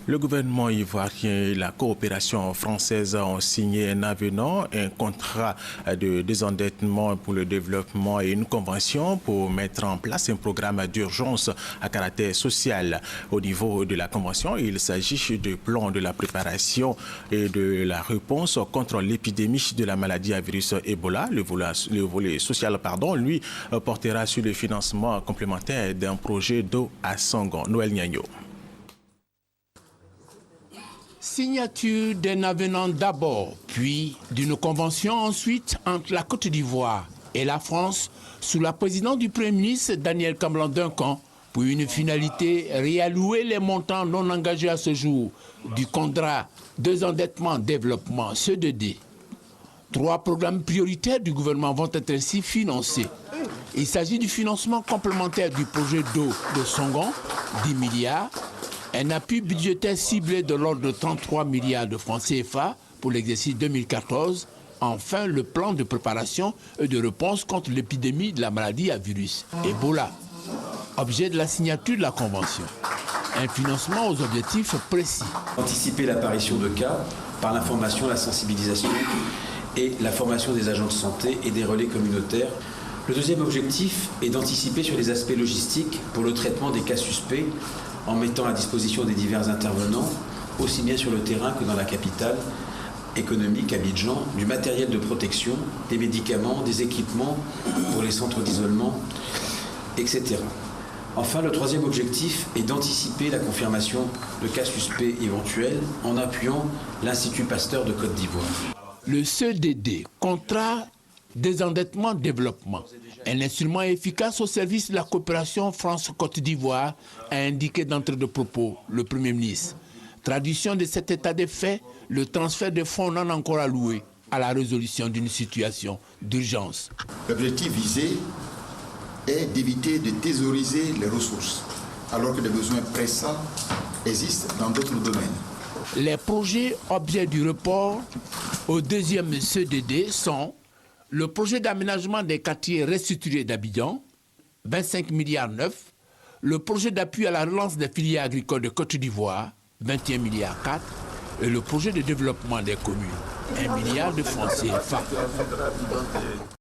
Le gouvernement ivoirien et la coopération française ont signé un avenant, un contrat de désendettement pour le développement et une convention pour mettre en place un programme d'urgence à caractère social. Au niveau de la convention, il s'agit du plan de la préparation et de la réponse contre l'épidémie de la maladie à virus Ebola. Le volet social, lui, portera sur le financement complémentaire d'un projet d'eau à Sangon. Noël Niagno. Signature d'un avenant d'abord, puis d'une convention ensuite entre la Côte d'Ivoire et la France sous la présidence du Premier ministre Daniel Comblan-Duncan pour une finalité réallouer les montants non engagés à ce jour du contrat désendettement développement CEDD. 3 programmes prioritaires du gouvernement vont être ainsi financés. Il s'agit du financement complémentaire du projet d'eau de Sangon, 10 milliards, un appui budgétaire ciblé de l'ordre de 33 milliards de francs CFA pour l'exercice 2014. Enfin, le plan de préparation et de réponse contre l'épidémie de la maladie à virus Ebola. Objet de la signature de la Convention. Un financement aux objectifs précis. Anticiper l'apparition de cas par l'information, la sensibilisation et la formation des agents de santé et des relais communautaires. Le deuxième objectif est d'anticiper sur les aspects logistiques pour le traitement des cas suspects en mettant à disposition des divers intervenants, aussi bien sur le terrain que dans la capitale économique, Abidjan, du matériel de protection, des médicaments, des équipements pour les centres d'isolement, etc. Enfin, le troisième objectif est d'anticiper la confirmation de cas suspects éventuels en appuyant l'Institut Pasteur de Côte d'Ivoire. Le CEDD, contrat désendettement développement, un instrument efficace au service de la coopération France-Côte d'Ivoire, a indiqué d'entrée de propos le Premier ministre. Traduction de cet état de fait, le transfert de fonds non encore alloués à la résolution d'une situation d'urgence. L'objectif visé est d'éviter de thésauriser les ressources, alors que des besoins pressants existent dans d'autres domaines. Les projets objets du report au deuxième CEDD sont le projet d'aménagement des quartiers restructurés d'Abidjan, 25 milliards 9, le projet d'appui à la relance des filières agricoles de Côte d'Ivoire, 21 milliards 4, et le projet de développement des communes, 1 milliard de francs CFA.